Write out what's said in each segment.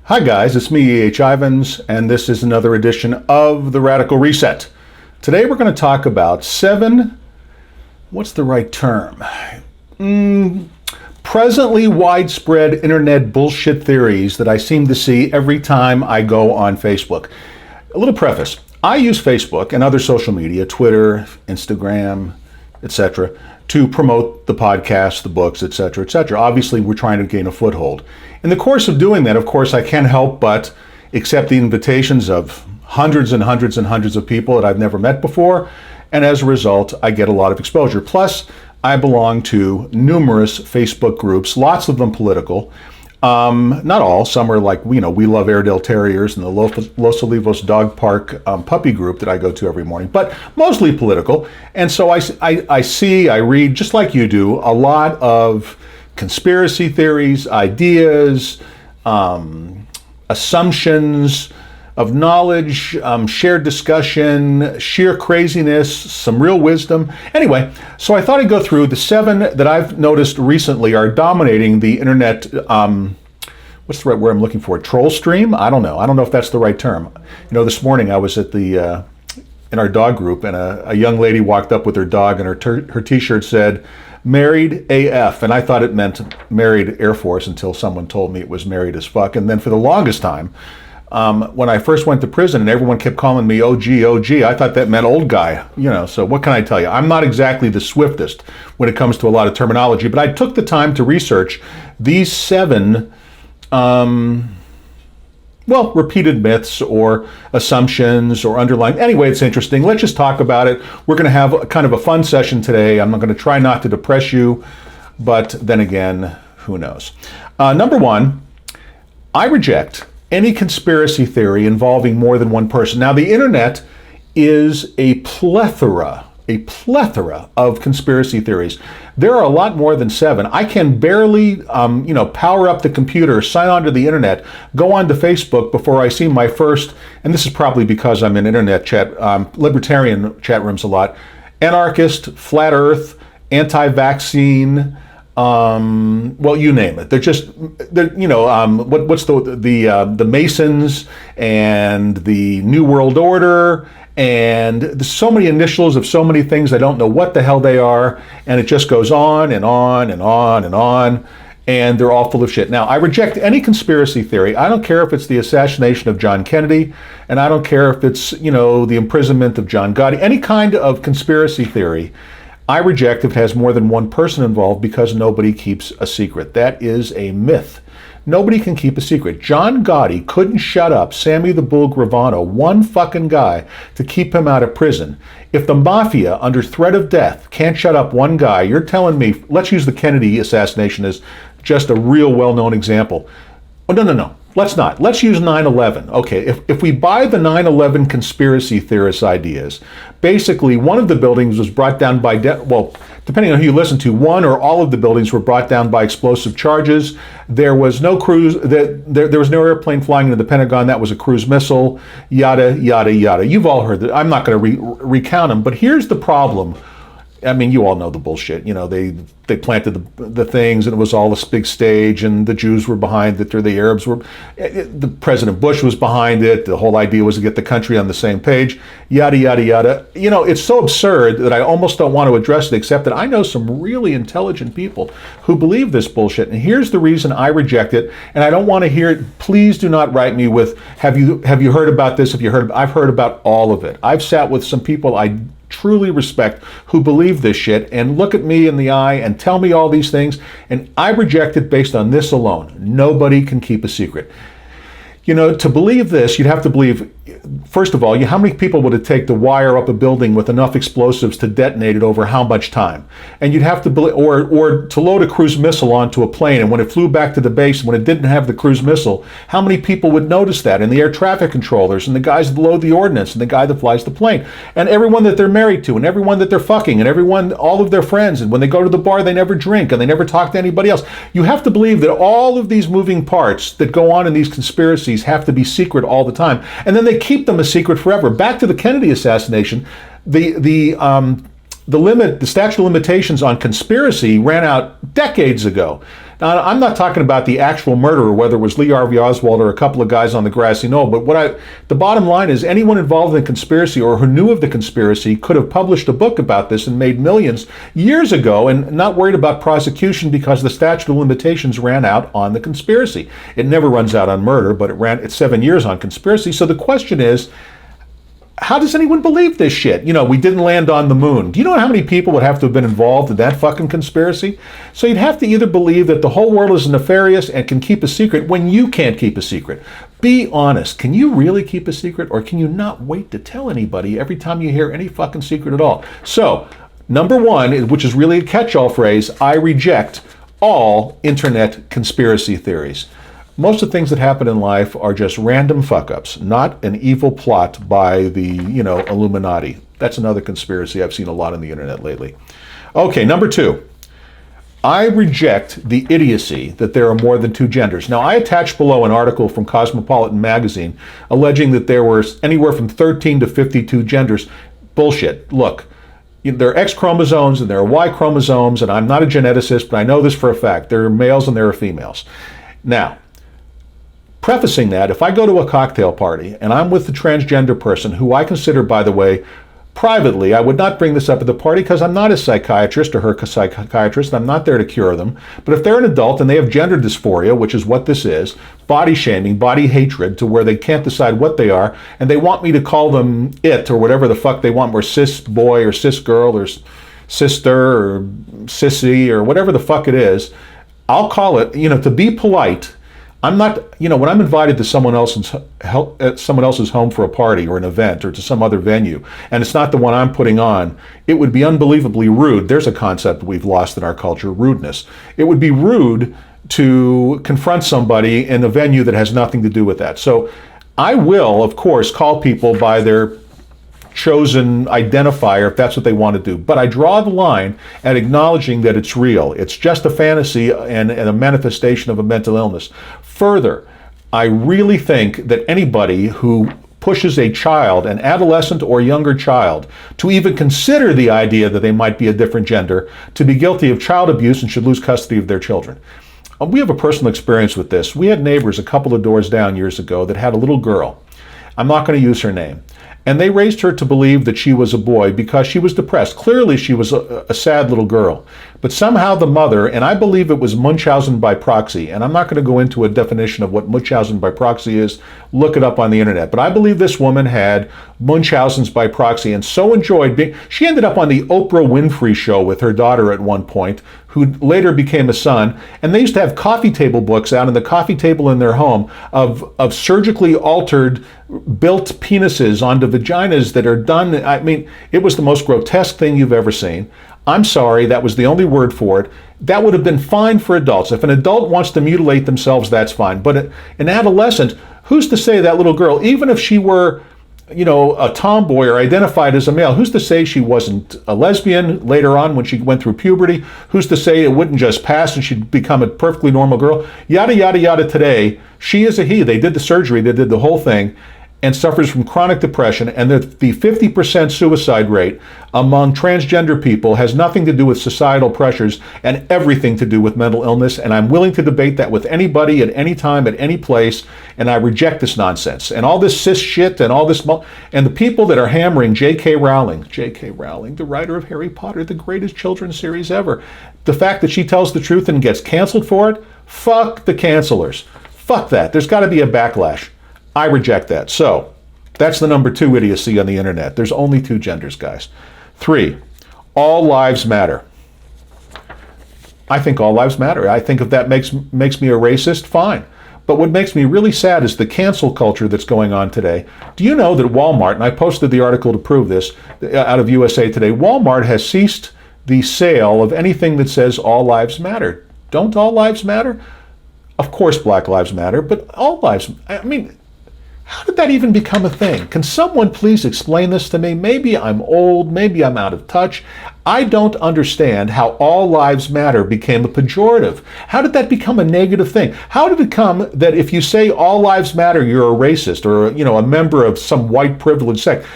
Hi guys, it's me, E18, and this is another edition of The Radical Reset. Today we're going to talk about 7, what's the right term? Presently widespread internet bullshit theories that I seem to see every time I go on Facebook. A little preface. I use Facebook and other social media, Twitter, Instagram, etc., to promote the podcast, the books, etc., etc. Obviously, we're trying to gain a foothold. In the course of doing that, of course, I can't help but accept the invitations of hundreds and hundreds and hundreds of people that I've never met before, and as a result, I get a lot of exposure. Plus, I belong to numerous Facebook groups, lots of them political. Not all. Some are like, We Love Airedale Terriers and the Los Olivos Dog Park puppy group that I go to every morning, but mostly political. And so I read, just like you do, a lot of conspiracy theories, ideas, assumptions of knowledge, shared discussion, sheer craziness, some real wisdom. Anyway, so I thought I'd go through the 7 that I've noticed recently are dominating the internet, what's the right word I'm looking for? Troll stream? I don't know if that's the right term. This morning I was at in our dog group, and a young lady walked up with her dog, and her t-shirt said, "Married AF," and I thought it meant married Air Force until someone told me it was married as fuck. And then for the longest time, when I first went to prison and everyone kept calling me OG, I thought that meant old guy, so what can I tell you? I'm not exactly the swiftest when it comes to a lot of terminology, but I took the time to research these 7, repeated myths or assumptions or underlying. Anyway, it's interesting. Let's just talk about it. We're going to have kind of a fun session today. I'm going to try not to depress you, but then again, who knows? Number 1, I reject any conspiracy theory involving more than one person. Now, the internet is a plethora of conspiracy theories. There are a lot more than 7. I can barely, power up the computer, sign on to the internet, go on to Facebook before I see my first, and this is probably because I'm in internet chat, libertarian chat rooms a lot, anarchist, flat earth, anti-vaccine, you name it. What's the Masons and the New World Order, and there's so many initials of so many things I don't know what the hell they are, and it just goes on and on and on and on, and they're all full of shit. Now, I reject any conspiracy theory. I don't care if it's the assassination of John Kennedy, and I don't care if it's, the imprisonment of John Gotti. Any kind of conspiracy theory, I reject if it has more than one person involved, because nobody keeps a secret. That is a myth. Nobody can keep a secret. John Gotti couldn't shut up Sammy the Bull Gravano, one fucking guy, to keep him out of prison. If the mafia, under threat of death, can't shut up one guy, you're telling me, let's use the Kennedy assassination as just a real well-known example. Oh, no. Let's not. Let's use 9/11. Okay, if we buy the 9/11 conspiracy theorist ideas, basically one of the buildings was brought down by, depending on who you listen to, one or all of the buildings were brought down by explosive charges. There was no cruise, there was no airplane flying into the Pentagon. That was a cruise missile, yada, yada, yada. You've all heard that. I'm not going to recount them, but here's the problem. I mean, you all know the bullshit. They planted the things, and it was all this big stage, and the Jews were behind it, or the Arabs were. The President Bush was behind it. The whole idea was to get the country on the same page. Yada yada yada. It's so absurd that I almost don't want to address it. Except that I know some really intelligent people who believe this bullshit, and here's the reason I reject it. And I don't want to hear it. Please do not write me with, "Have you heard about this? I've heard about all of it. I've sat with some people I truly respect who believe this shit and look at me in the eye and tell me all these things, and I reject it based on this alone. Nobody can keep a secret. To believe this, you'd have to believe, first of all, how many people would it take to wire up a building with enough explosives to detonate it over how much time? And you'd have to believe, or to load a cruise missile onto a plane, and when it flew back to the base, when it didn't have the cruise missile, how many people would notice that? And the air traffic controllers, and the guys that load the ordnance, and the guy that flies the plane, and everyone that they're married to, and everyone that they're fucking, and all of their friends, and when they go to the bar, they never drink, and they never talk to anybody else. You have to believe that all of these moving parts that go on in these conspiracies have to be secret all the time, and then they keep them a secret forever. Back to the Kennedy assassination, the statute of limitations on conspiracy ran out decades ago. Now, I'm not talking about the actual murderer, whether it was Lee Harvey Oswald or a couple of guys on the grassy knoll, but the bottom line is anyone involved in the conspiracy or who knew of the conspiracy could have published a book about this and made millions years ago and not worried about prosecution because the statute of limitations ran out on the conspiracy. It never runs out on murder, but it's 7 years on conspiracy. So the question is, how does anyone believe this shit? We didn't land on the moon. Do you know how many people would have to have been involved in that fucking conspiracy? So you'd have to either believe that the whole world is nefarious and can keep a secret when you can't keep a secret. Be honest. Can you really keep a secret, or can you not wait to tell anybody every time you hear any fucking secret at all? So, number one, which is really a catch-all phrase, I reject all internet conspiracy theories. Most of the things that happen in life are just random fuck-ups, not an evil plot by the, Illuminati. That's another conspiracy I've seen a lot on the internet lately. Okay, number two. I reject the idiocy that there are more than two genders. Now, I attached below an article from Cosmopolitan magazine alleging that there were anywhere from 13 to 52 genders. Bullshit. Look, there are X chromosomes and there are Y chromosomes, and I'm not a geneticist, but I know this for a fact. There are males and there are females. Now, prefacing that, if I go to a cocktail party and I'm with the transgender person, who I consider, by the way, privately, I would not bring this up at the party because I'm not a psychiatrist or her psychiatrist, and I'm not there to cure them. But if they're an adult and they have gender dysphoria, which is what this is, body shaming, body hatred, to where they can't decide what they are, and they want me to call them it or whatever the fuck they want, or cis boy or cis girl or sister or sissy or whatever the fuck it is, I'll call it, to be polite. I'm not, when I'm invited to someone else's home for a party or an event or to some other venue, and it's not the one I'm putting on, it would be unbelievably rude. There's a concept we've lost in our culture, rudeness. It would be rude to confront somebody in a venue that has nothing to do with that. So I will, of course, call people by their chosen identifier if that's what they want to do. But I draw the line at acknowledging that it's real. It's just a fantasy and a manifestation of a mental illness. Further, I really think that anybody who pushes a child, an adolescent or younger child, to even consider the idea that they might be a different gender, to be guilty of child abuse and should lose custody of their children. We have a personal experience with this. We had neighbors a couple of doors down years ago that had a little girl. I'm not going to use her name. And they raised her to believe that she was a boy because she was depressed. Clearly, she was a sad little girl. But somehow the mother, and I believe it was Munchausen by proxy, and I'm not going to go into a definition of what Munchausen by proxy is, look it up on the internet. But I believe this woman had Munchausen's by proxy and so enjoyed being, she ended up on the Oprah Winfrey show with her daughter at one point, who later became a son, and they used to have coffee table books out on the coffee table in their home of surgically altered built penises onto vaginas that are done. I mean, it was the most grotesque thing you've ever seen. I'm sorry, that was the only word for it. That would have been fine for adults. If an adult wants to mutilate themselves, that's fine. But an adolescent, who's to say that little girl, even if she were, a tomboy or identified as a male, who's to say she wasn't a lesbian later on when she went through puberty? Who's to say it wouldn't just pass and she'd become a perfectly normal girl? Yada, yada, yada today. She is a he. They did the surgery. They did the whole thing. And suffers from chronic depression, and the 50% suicide rate among transgender people has nothing to do with societal pressures and everything to do with mental illness, and I'm willing to debate that with anybody at any time, at any place, and I reject this nonsense. And all this cis shit and all this, and the people that are hammering J.K. Rowling, the writer of Harry Potter, the greatest children's series ever, the fact that she tells the truth and gets canceled for it, fuck the cancelers. Fuck that. There's got to be a backlash. I reject that. So, that's the number two idiocy on the internet. There's only two genders, guys. 3, all lives matter. I think all lives matter. I think if that makes me a racist, fine. But what makes me really sad is the cancel culture that's going on today. Do you know that Walmart, and I posted the article to prove this out of USA Today, Walmart has ceased the sale of anything that says all lives matter. Don't all lives matter? Of course Black lives matter, but all lives, I mean, How did that even become a thing? Can someone please explain this to me? Maybe I'm old, maybe I'm out of touch. I don't understand how all lives matter became a pejorative. How did that become a negative thing? How did it become that if you say all lives matter, you're a racist or, a member of some white privileged sect?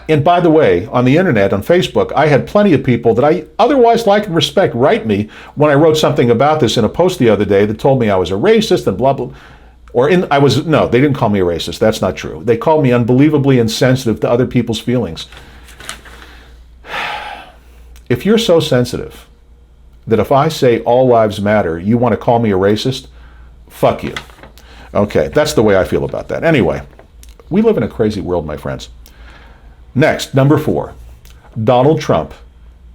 And by the way, on the internet, on Facebook, I had plenty of people that I otherwise like and respect write me when I wrote something about this in a post the other day that told me I was a racist and blah, blah. No, they didn't call me a racist. That's not true. They called me unbelievably insensitive to other people's feelings. If you're so sensitive that if I say all lives matter, you want to call me a racist, fuck you. Okay, that's the way I feel about that. Anyway, we live in a crazy world, my friends. Next, number 4, Donald Trump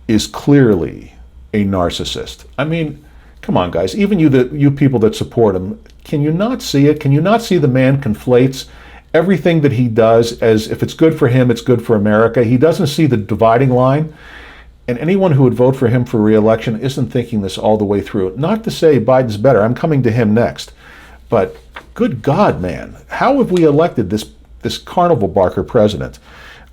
is clearly a narcissist. I mean, come on, guys. Even you people that support him, can you not see it? Can you not see the man conflates everything that he does as if it's good for him, it's good for America? He doesn't see the dividing line. And anyone who would vote for him for re-election isn't thinking this all the way through. Not to say Biden's better. I'm coming to him next. But good God, man, how have we elected this carnival barker president?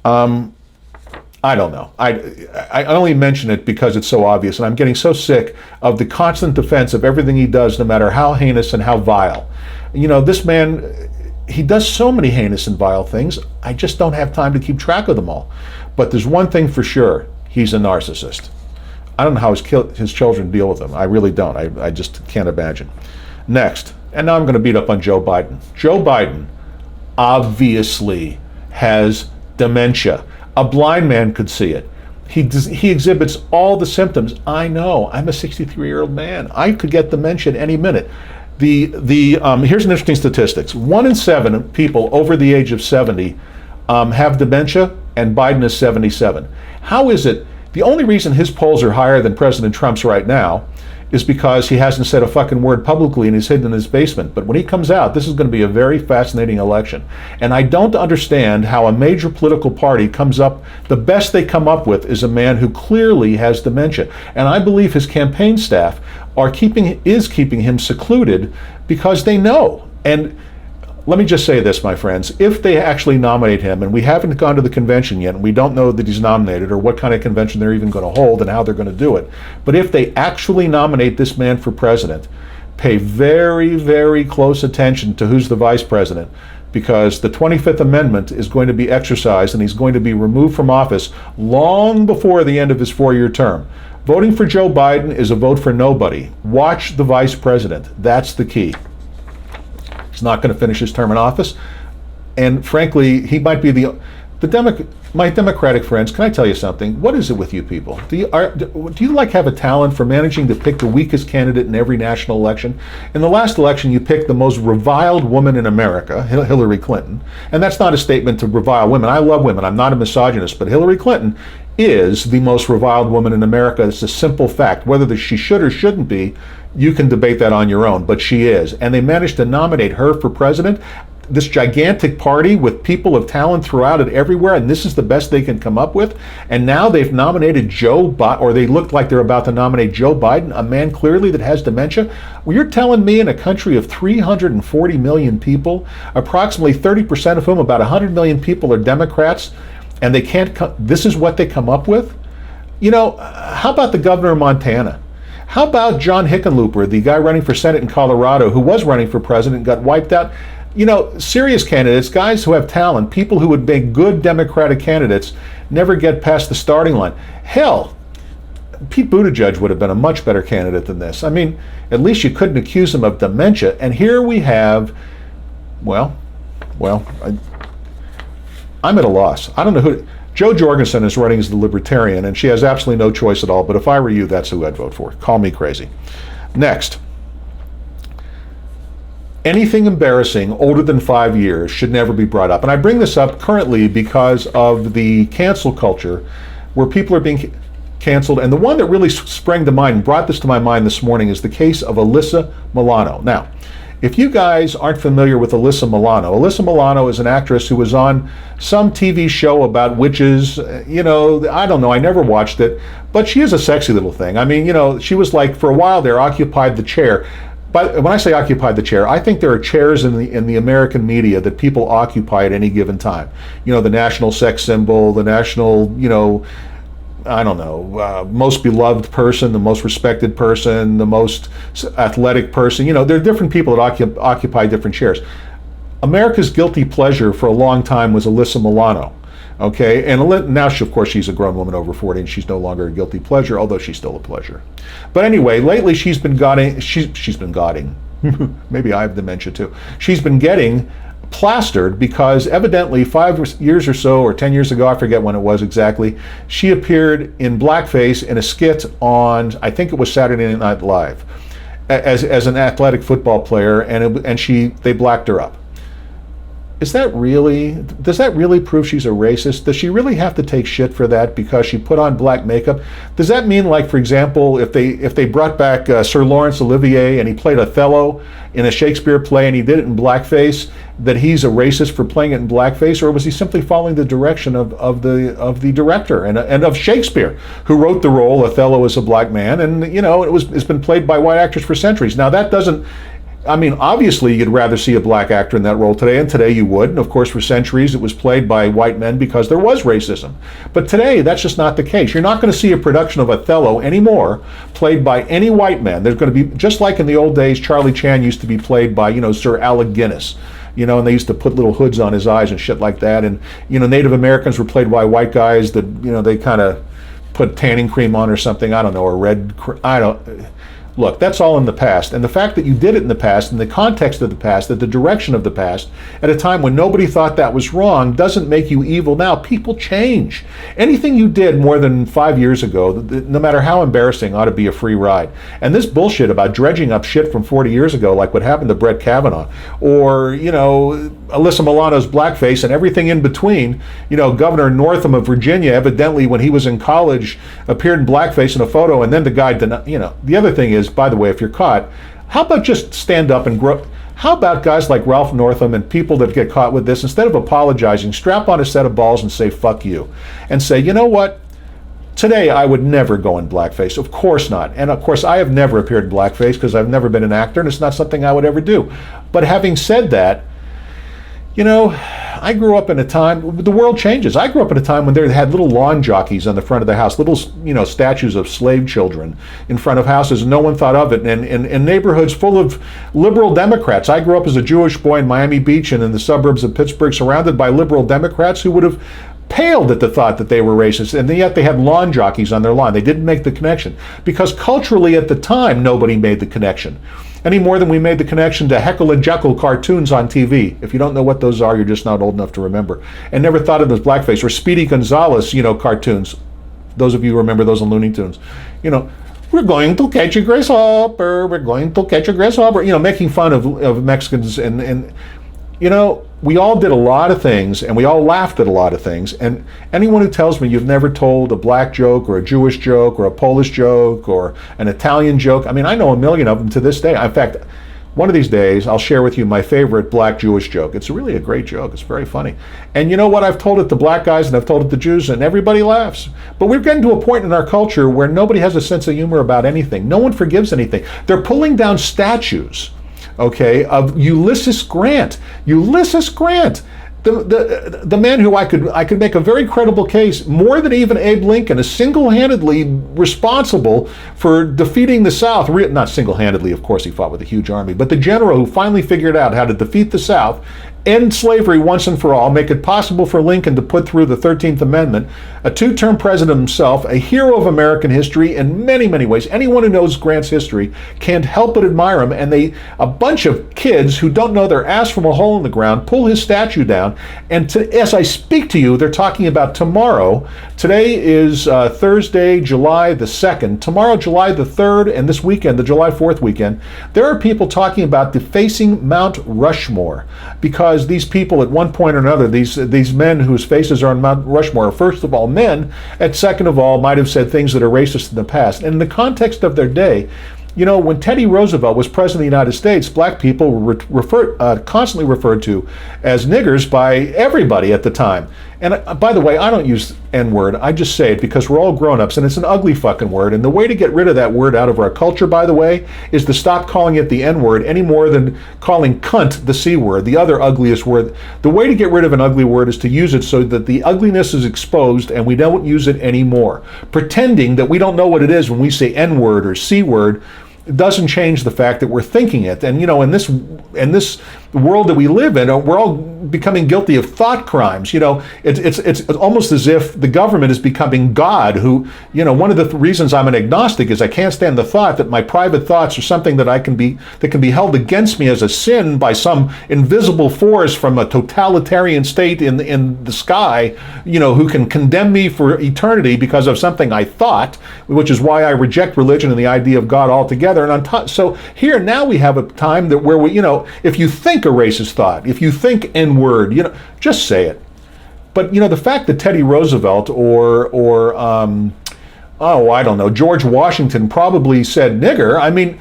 I don't know. I only mention it because it's so obvious, and I'm getting so sick of the constant defense of everything he does, no matter how heinous and how vile. This man, he does so many heinous and vile things, I just don't have time to keep track of them all. But there's one thing for sure, he's a narcissist. I don't know how his children deal with him. I really don't. I just can't imagine. Next, and now I'm going to beat up on Joe Biden. Joe Biden obviously has dementia. A blind man could see it. He exhibits all the symptoms. I know. I'm a 63-year-old man. I could get dementia at any minute. Here's an interesting statistics. 1 in 7 people over the age of 70 have dementia, and Biden is 77. How is it? The only reason his polls are higher than President Trump's right now is because he hasn't said a fucking word publicly and he's hidden in his basement. But when he comes out, this is going to be a very fascinating election. And I don't understand how a major political party comes up, the best they come up with is a man who clearly has dementia. And I believe his campaign staff is keeping him secluded because they know. And let me just say this, my friends. If they actually nominate him, and we haven't gone to the convention yet, and we don't know that he's nominated or what kind of convention they're even going to hold and how they're going to do it, but if they actually nominate this man for president, pay very, very close attention to who's the vice president, because the 25th Amendment is going to be exercised and he's going to be removed from office long before the end of his 4-year term. Voting for Joe Biden is a vote for nobody. Watch the vice president. That's the key. He's not going to finish his term in office, and frankly, he might be my Democratic friends. Can I tell you something? What is it with you people? Do you have a talent for managing to pick the weakest candidate in every national election? In the last election, you picked the most reviled woman in America, Hillary Clinton, and that's not a statement to revile women. I love women. I'm not a misogynist, but Hillary Clinton is the most reviled woman in America. It's a simple fact. Whether she should or shouldn't be, you can debate that on your own, but she is. And they managed to nominate her for president, this gigantic party with people of talent throughout it everywhere, and this is the best they can come up with. And now they've nominated they look like they're about to nominate Joe Biden, a man clearly that has dementia. Well, you're telling me in a country of 340 million people, approximately 30% of whom, about 100 million people, are Democrats, and this is what they come up with? How about the governor of Montana? How about John Hickenlooper, the guy running for Senate in Colorado, who was running for president, got wiped out? Serious candidates, guys who have talent, people who would make good Democratic candidates, never get past the starting line. Hell, Pete Buttigieg would have been a much better candidate than this. I mean, at least you couldn't accuse him of dementia. And here we have, I'm at a loss. I don't know who. Jo Jorgensen is running as the Libertarian, and she has absolutely no choice at all. But if I were you, that's who I'd vote for. Call me crazy. Next. Anything embarrassing older than 5 years should never be brought up. And I bring this up currently because of the cancel culture where people are being canceled. And the one that really sprang to mind, brought this to my mind this morning, is the case of Alyssa Milano. Now, if you guys aren't familiar with Alyssa Milano is an actress who was on some TV show about witches. I don't know, I never watched it, but she is a sexy little thing. I mean, she was like, for a while there, occupied the chair. But when I say occupied the chair, I think there are chairs in the American media that people occupy at any given time. You know, the national sex symbol, the national, you know, I don't know, most beloved person, the most respected person, the most athletic person. You know, there are different people that occupy different chairs. America's guilty pleasure for a long time was Alyssa Milano. Okay, and now, of course, she's a grown woman over 40, and she's no longer a guilty pleasure, although she's still a pleasure. But anyway, lately she's been getting, maybe I have dementia too. She's been getting plastered because evidently 5 years or so, or 10 years ago, I forget when it was exactly, she appeared in blackface in a skit on, I think it was Saturday Night Live, as an athletic football player, and they blacked her up. Does that really prove she's a racist? Does she really have to take shit for that because she put on black makeup? Does that mean, like, for example, if they brought back Sir Laurence Olivier and he played Othello in a Shakespeare play and he did it in blackface, that he's a racist for playing it in blackface? Or was he simply following the direction of the director and of Shakespeare, who wrote the role Othello as a black man, and you know it's been played by white actors for centuries. Now that doesn't, I mean, obviously you'd rather see a black actor in that role today, and today you would. And of course, for centuries it was played by white men because there was racism. But today, that's just not the case. You're not going to see a production of Othello anymore played by any white man. There's going to be, just like in the old days, Charlie Chan used to be played by, you know, Sir Alec Guinness. You know, and they used to put little hoods on his eyes and shit like that. And, you know, Native Americans were played by white guys that, you know, they kind of put tanning cream on or something. I don't know, or red, Look, that's all in the past. And the fact that you did it in the past, in the context of the past, at the direction of the past, at a time when nobody thought that was wrong, doesn't make you evil now. People change. Anything you did more than 5 years ago, no matter how embarrassing, ought to be a free ride. And this bullshit about dredging up shit from 40 years ago, like what happened to Brett Kavanaugh, or, you know, Alyssa Milano's blackface and everything in between. You know, Governor Northam of Virginia, evidently, when he was in college, appeared in blackface in a photo, and then the guy denied. You know, the other thing is, by the way, if you're caught, how about just stand up and grow? How about guys like Ralph Northam and people that get caught with this, instead of apologizing, strap on a set of balls and say, fuck you. And say, you know what? Today, I would never go in blackface. Of course not. And of course, I have never appeared in blackface because I've never been an actor, and it's not something I would ever do. But having said that, you know, I grew up in a time, the world changes. I grew up in a time when they had little lawn jockeys on the front of the house, little, you know, statues of slave children in front of houses, and no one thought of it. And in neighborhoods full of liberal Democrats. I grew up as a Jewish boy in Miami Beach and in the suburbs of Pittsburgh, surrounded by liberal Democrats who would have paled at the thought that they were racist, and yet they had lawn jockeys on their lawn. They didn't make the connection because culturally at the time, nobody made the connection. Any more than we made the connection to Heckle and Jekyll cartoons on TV. If you don't know what those are, you're just not old enough to remember. And never thought of them as blackface. Or Speedy Gonzales, you know, cartoons. Those of you who remember those on Looney Tunes. You know, we're going to catch a grasshopper, we're going to catch a grasshopper. You know, making fun of Mexicans. And you know, we all did a lot of things, and we all laughed at a lot of things. And anyone who tells me you've never told a black joke or a Jewish joke or a Polish joke or an Italian joke, I mean, I know a million of them to this day. In fact, one of these days, I'll share with you my favorite black Jewish joke. It's really a great joke. It's very funny. And you know what? I've told it to black guys and I've told it to Jews, and everybody laughs. But we're getting to a point in our culture where nobody has a sense of humor about anything. No one forgives anything. They're pulling down statues, okay, of Ulysses Grant. Ulysses Grant, the man who I could make a very credible case, more than even Abe Lincoln, is single-handedly responsible for defeating the South. Not single-handedly, of course, he fought with a huge army, but the general who finally figured out how to defeat the South, end slavery once and for all, make it possible for Lincoln to put through the 13th Amendment, a two-term president himself, a hero of American history in many, many ways. Anyone who knows Grant's history can't help but admire him, and a bunch of kids who don't know their ass from a hole in the ground pull his statue down, and as I speak to you, they're talking about tomorrow. Today is Thursday, July the 2nd. Tomorrow, July the 3rd, and this weekend, the July 4th weekend, there are people talking about defacing Mount Rushmore, because these people at one point or another, these men whose faces are on Mount Rushmore, are first of all men, and second of all might have said things that are racist in the past. And in the context of their day, you know, when Teddy Roosevelt was president of the United States, black people were constantly referred to as niggers by everybody at the time. And by the way, I don't use N-word. I just say it because we're all grown-ups, and it's an ugly fucking word. And the way to get rid of that word out of our culture, by the way, is to stop calling it the N-word any more than calling cunt the C-word, the other ugliest word. The way to get rid of an ugly word is to use it so that the ugliness is exposed and we don't use it anymore. Pretending that we don't know what it is when we say N-word or C-word doesn't change the fact that we're thinking it. And in this world that we live in, we're all becoming guilty of thought crimes. It's almost as if the government is becoming God. Who, one of the reasons I'm an agnostic is I can't stand the thought that my private thoughts are something that can be held against me as a sin by some invisible force from a totalitarian state in the sky, who can condemn me for eternity because of something I thought, which is why I reject religion and the idea of God altogether. And so here now we have a time that where we, if you think a racist thought, if you think N-word, just say it. But the fact that Teddy Roosevelt or I don't know, George Washington probably said nigger, I mean,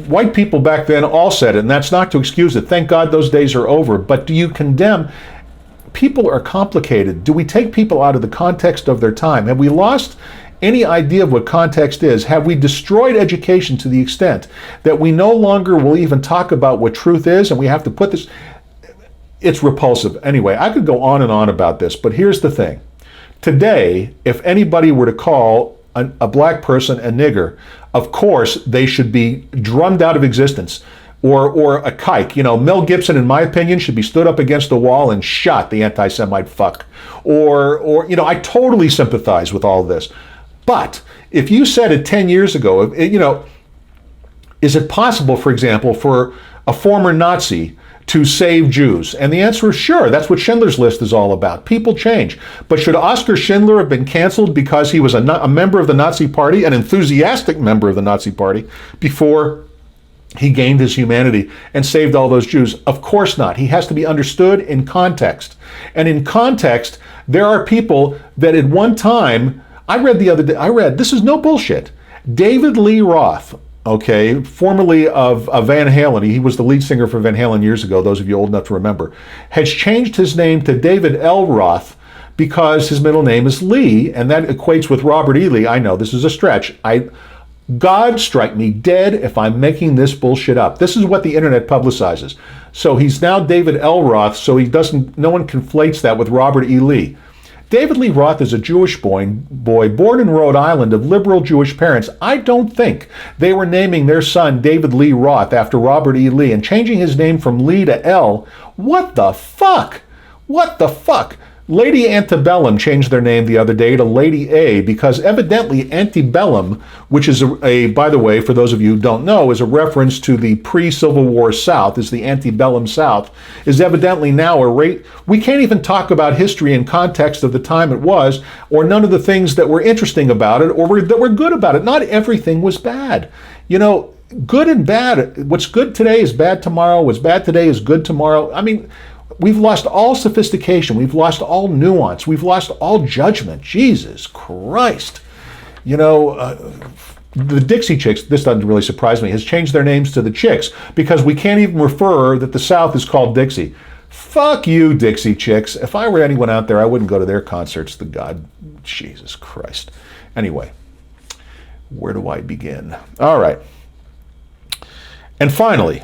white people back then all said it, and that's not to excuse it. Thank God those days are over. But do you condemn? People are complicated. Do we take people out of the context of their time? Have we lost any idea of what context is? Have we destroyed education to the extent that we no longer will even talk about what truth is, and we have to put this? It's repulsive. Anyway, I could go on and on about this, but here's the thing. Today, if anybody were to call a black person a nigger, of course they should be drummed out of existence. Or a kike. Mel Gibson, in my opinion, should be stood up against the wall and shot, the anti-Semite fuck. Or I totally sympathize with all of this. But if you said it 10 years ago, is it possible, for example, for a former Nazi to save Jews? And the answer is sure. That's what Schindler's List is all about. People change. But should Oskar Schindler have been canceled because he was a member of the Nazi Party, an enthusiastic member of the Nazi Party, before he gained his humanity and saved all those Jews? Of course not. He has to be understood in context. And in context, there are people that at one time, I read the other day, this is no bullshit. David Lee Roth, okay, formerly of Van Halen, he was the lead singer for Van Halen years ago, those of you old enough to remember, has changed his name to David L. Roth because his middle name is Lee, and that equates with Robert E. Lee. I know this is a stretch. God strike me dead if I'm making this bullshit up. This is what the internet publicizes. So he's now David L. Roth, so no one conflates that with Robert E. Lee. David Lee Roth is a Jewish boy born in Rhode Island of liberal Jewish parents. I don't think they were naming their son David Lee Roth after Robert E. Lee and changing his name from Lee to L. What the fuck? What the fuck? Lady Antebellum changed their name the other day to Lady A because evidently Antebellum, which is by the way, for those of you who don't know, is a reference to the pre-Civil War South, is the Antebellum South, is evidently now we can't even talk about history in context of the time it was, or none of the things that were interesting about it, or that were good about it. Not everything was bad. Good and bad. What's good today is bad tomorrow. What's bad today is good tomorrow. I mean, we've lost all sophistication. We've lost all nuance. We've lost all judgment. Jesus Christ. The Dixie Chicks, this doesn't really surprise me, has changed their names to the Chicks because we can't even refer that the South is called Dixie. Fuck you, Dixie Chicks. If I were anyone out there, I wouldn't go to their concerts. Jesus Christ. Anyway, where do I begin? All right. And finally,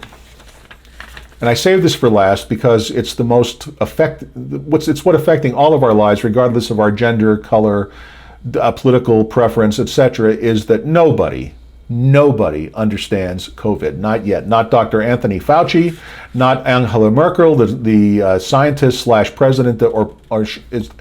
and I saved this for last because it's the most it's what affecting all of our lives, regardless of our gender, color, political preference, etc., is that nobody understands COVID. Not yet. Not Dr. Anthony Fauci, not Angela Merkel, the scientist / president or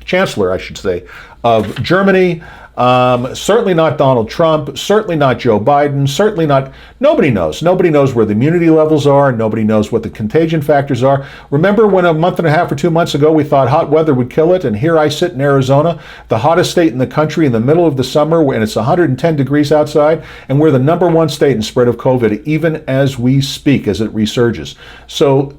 chancellor, I should say, of Germany. Certainly not Donald Trump, certainly not Joe Biden, certainly not, nobody knows. Nobody knows where the immunity levels are, nobody knows what the contagion factors are. Remember when a month and a half or 2 months ago we thought hot weather would kill it, and here I sit in Arizona, the hottest state in the country in the middle of the summer, and it's 110 degrees outside, and we're the #1 state in spread of COVID, even as we speak, as it resurges. So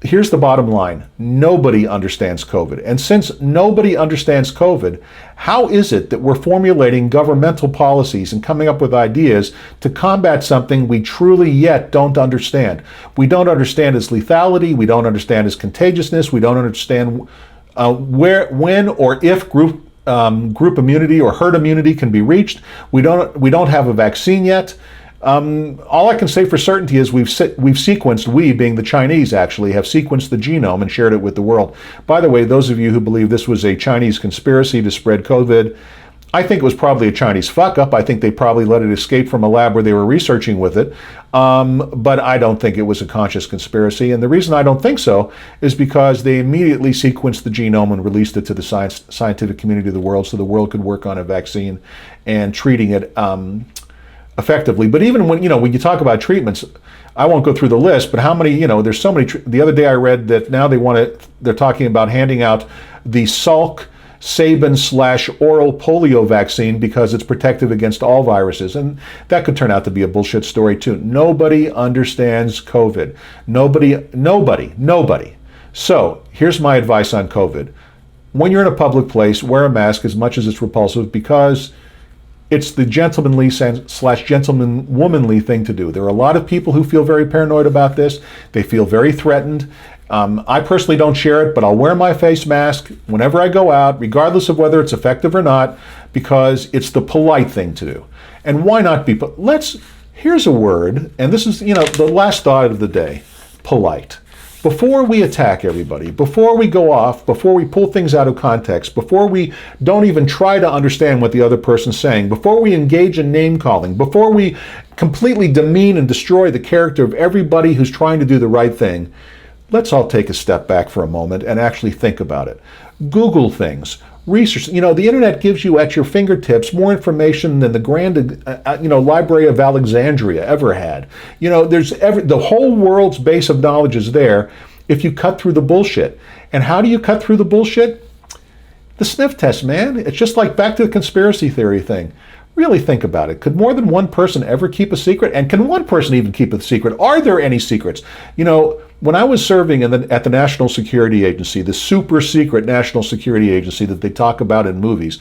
here's the bottom line. Nobody understands COVID. And since nobody understands COVID, how is it that we're formulating governmental policies and coming up with ideas to combat something we truly yet don't understand? We don't understand its lethality. We don't understand its contagiousness. We don't understand when, or if group immunity or herd immunity can be reached. We don't have a vaccine yet. All I can say for certainty is we've sequenced, we being the Chinese actually, have sequenced the genome and shared it with the world. By the way, those of you who believe this was a Chinese conspiracy to spread COVID, I think it was probably a Chinese fuck-up. I think they probably let it escape from a lab where they were researching with it. But I don't think it was a conscious conspiracy. And the reason I don't think so is because they immediately sequenced the genome and released it to the scientific community of the world so the world could work on a vaccine and treating it effectively. But even when you talk about treatments, I won't go through the list, but how many, there's so many. The other day I read that now they're talking about handing out the Salk Sabin/oral polio vaccine because it's protective against all viruses. And that could turn out to be a bullshit story too. Nobody understands COVID. Nobody. So here's my advice on COVID. When you're in a public place, wear a mask as much as it's repulsive, because it's the gentlemanly/gentleman-womanly thing to do. There are a lot of people who feel very paranoid about this. They feel very threatened. I personally don't share it, but I'll wear my face mask whenever I go out, regardless of whether it's effective or not, because it's the polite thing to do. And why not be, here's a word, and this is, the last thought of the day, polite. Before we attack everybody, before we go off, before we pull things out of context, before we don't even try to understand what the other person's saying, before we engage in name calling, before we completely demean and destroy the character of everybody who's trying to do the right thing, let's all take a step back for a moment and actually think about it. Google things. Research. The internet gives you at your fingertips more information than the grand, Library of Alexandria ever had. The whole world's base of knowledge is there if you cut through the bullshit. And how do you cut through the bullshit? The sniff test, man. It's just like back to the conspiracy theory thing. Really think about it. Could more than one person ever keep a secret? And can one person even keep a secret? Are there any secrets? When I was serving at the National Security Agency, the super secret National Security Agency that they talk about in movies,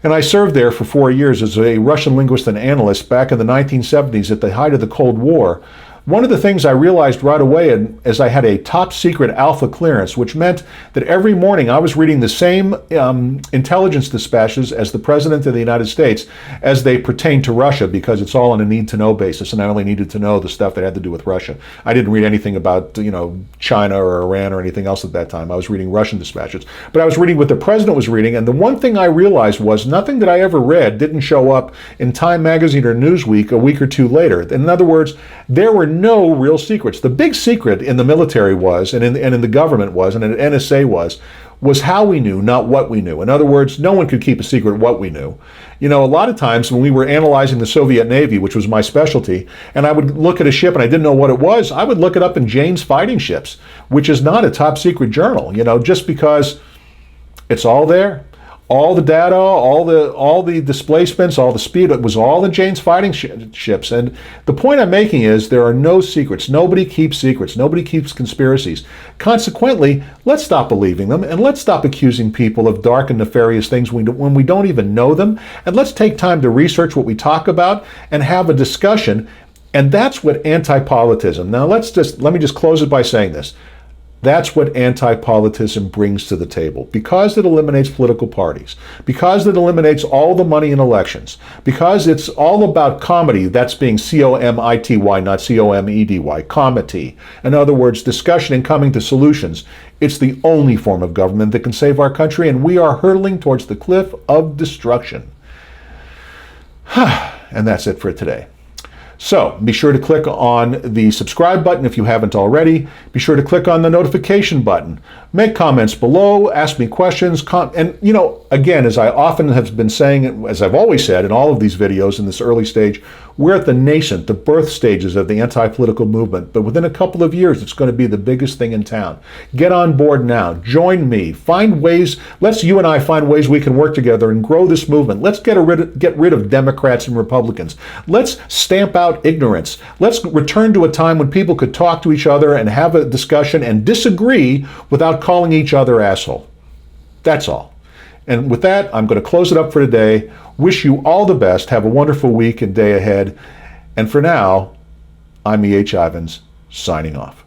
and I served there for 4 years as a Russian linguist and analyst back in the 1970s at the height of the Cold War. One of the things I realized right away is I had a top secret alpha clearance, which meant that every morning I was reading the same intelligence dispatches as the President of the United States as they pertain to Russia, because it's all on a need-to-know basis, and I only needed to know the stuff that had to do with Russia. I didn't read anything about China or Iran or anything else at that time. I was reading Russian dispatches. But I was reading what the President was reading, and the one thing I realized was nothing that I ever read didn't show up in Time Magazine or Newsweek a week or two later. In other words, there were no real secrets. The big secret in the military was, and in the government was, and in NSA was how we knew, not what we knew. In other words, no one could keep a secret what we knew. A lot of times when we were analyzing the Soviet Navy, which was my specialty, and I would look at a ship and I didn't know what it was, I would look it up in Jane's Fighting Ships, which is not a top secret journal, just because it's all there. All the data, all the displacements, all the speed, it was all in Jane's Fighting Ships. And the point I'm making is there are no secrets. Nobody keeps secrets. Nobody keeps conspiracies. Consequently, let's stop believing them, and let's stop accusing people of dark and nefarious things when we don't even know them. And let's take time to research what we talk about and have a discussion. And that's what anti-politism. Now let me just close it by saying this. That's what anti-politism brings to the table, because it eliminates political parties, because it eliminates all the money in elections, because it's all about comedy. That's being C-O-M-I-T-Y, not C-O-M-E-D-Y, comity. In other words, discussion and coming to solutions. It's the only form of government that can save our country, and we are hurtling towards the cliff of destruction. And that's it for today. So be sure to click on the subscribe button if you haven't already. Be sure to click on the notification button. Make comments below, ask me questions, and again, as I often have been saying, as I've always said in all of these videos in this early stage, we're at the nascent, the birth stages of the anti-political movement, but within a couple of years, it's going to be the biggest thing in town. Get on board now. Join me. Find ways. You and I find ways we can work together and grow this movement. Let's get rid of Democrats and Republicans. Let's stamp out ignorance. Let's return to a time when people could talk to each other and have a discussion and disagree without calling each other asshole. That's all. And with that, I'm going to close it up for today. Wish you all the best. Have a wonderful week and day ahead. And for now, I'm E.H. Ivins, signing off.